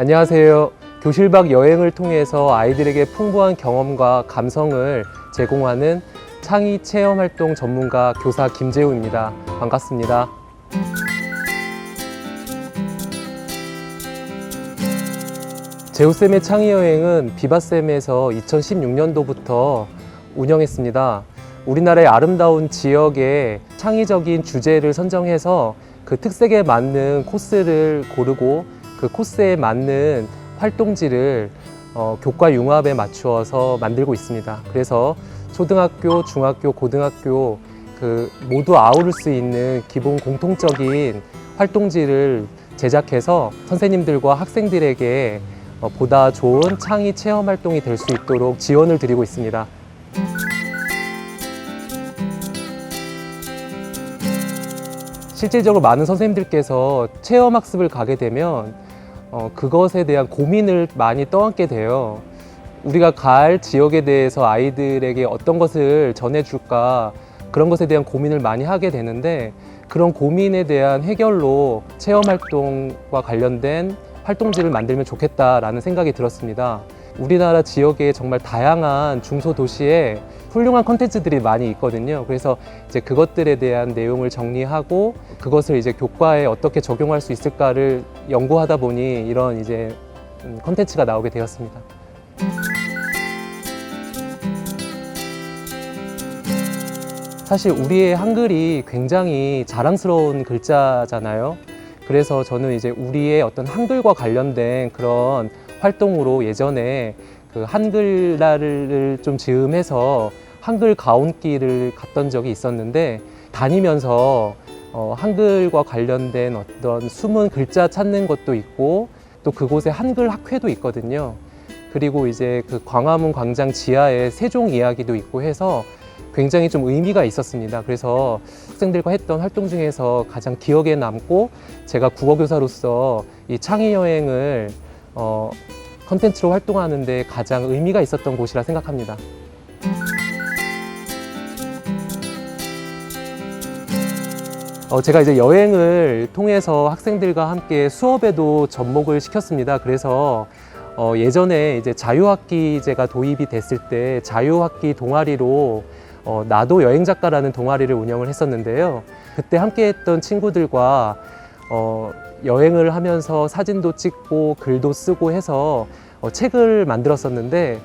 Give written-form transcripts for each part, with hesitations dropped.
안녕하세요. 교실 밖 여행을 통해서 아이들에게 풍부한 경험과 감성을 제공하는 창의 체험 활동 전문가 교사 김재우입니다. 반갑습니다. 재우쌤의 창의 여행은 비바쌤에서 2016년도부터 운영했습니다. 우리나라의 아름다운 지역의 창의적인 주제를 선정해서 그 특색에 맞는 코스를 고르고 그 코스에 맞는 활동지를 교과 융합에 맞추어서 만들고 있습니다. 그래서 초등학교, 중학교, 고등학교 모두 아우를 수 있는 기본 공통적인 활동지를 제작해서 선생님들과 학생들에게 보다 좋은 창의 체험 활동이 될 수 있도록 지원을 드리고 있습니다. 실질적으로 많은 선생님들께서 체험학습을 가게 되면 그것에 대한 고민을 많이 떠안게 돼요. 우리가 갈 지역에 대해서 아이들에게 어떤 것을 전해줄까, 그런 것에 대한 고민을 많이 하게 되는데, 그런 고민에 대한 해결로 체험활동과 관련된 활동지를 만들면 좋겠다라는 생각이 들었습니다. 우리나라 지역에 정말 다양한 중소도시에 훌륭한 콘텐츠들이 많이 있거든요. 그래서 이제 그것들에 대한 내용을 정리하고 그것을 이제 교과에 어떻게 적용할 수 있을까를 연구하다 보니 이런 이제 콘텐츠가 나오게 되었습니다. 사실 우리의 한글이 굉장히 자랑스러운 글자잖아요. 그래서 저는 이제 우리의 어떤 한글과 관련된 그런 활동으로 예전에 그 한글날을 좀 즈음해서 한글 가온길을 갔던 적이 있었는데, 다니면서 한글과 관련된 어떤 숨은 글자 찾는 것도 있고, 또 그곳에 한글 학회도 있거든요. 그리고 이제 그 광화문 광장 지하에 세종 이야기도 있고 해서 굉장히 좀 의미가 있었습니다. 그래서 학생들과 했던 활동 중에서 가장 기억에 남고, 제가 국어교사로서 이 창의 여행을 컨텐츠로 활동하는데 가장 의미가 있었던 곳이라 생각합니다. 제가 이제 여행을 통해서 학생들과 함께 수업에도 접목을 시켰습니다. 그래서 예전에 이제 자유학기제가 도입이 됐을 때 자유학기 동아리로 나도 여행작가라는 동아리를 운영을 했었는데요. 그때 함께 했던 친구들과 여행을 하면서 사진도 찍고 글도 쓰고 해서 책을 만들었었는데,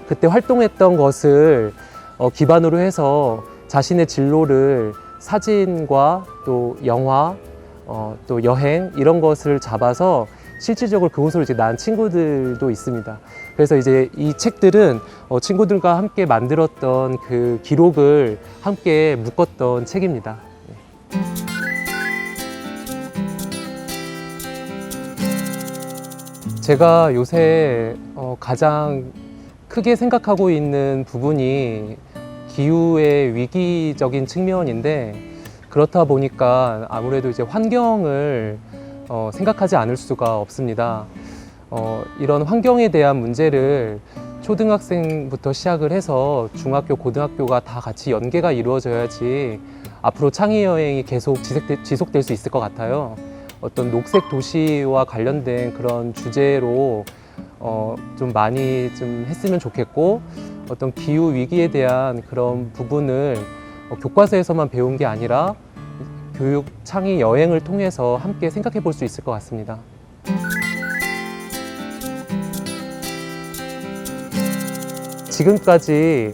그때 활동했던 것을 기반으로 해서 자신의 진로를 사진과 또 영화, 또 여행 이런 것을 잡아서 실질적으로 그곳으로 이제 난 친구들도 있습니다. 그래서 이제 이 책들은 친구들과 함께 만들었던 그 기록을 함께 묶었던 책입니다. 제가 요새 가장 크게 생각하고 있는 부분이 기후의 위기적인 측면인데, 그렇다 보니까 아무래도 이제 환경을 생각하지 않을 수가 없습니다. 이런 환경에 대한 문제를 초등학생부터 시작을 해서 중학교, 고등학교가 다 같이 연계가 이루어져야지 앞으로 창의 여행이 계속 지속될 수 있을 것 같아요. 어떤 녹색 도시와 관련된 그런 주제로 좀 많이 좀 했으면 좋겠고, 어떤 기후 위기에 대한 그런 부분을 교과서에서만 배운 게 아니라 교육 창의 여행을 통해서 함께 생각해 볼 수 있을 것 같습니다. 지금까지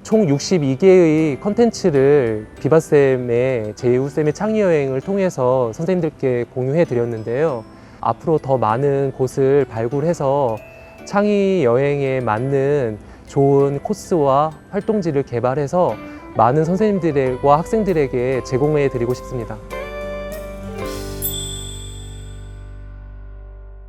총 62개의 컨텐츠를 비바쌤의 재우쌤의 창의 여행을 통해서 선생님들께 공유해 드렸는데요. 앞으로 더 많은 곳을 발굴해서 창의 여행에 맞는 좋은 코스와 활동지를 개발해서 많은 선생님들과 학생들에게 제공해 드리고 싶습니다.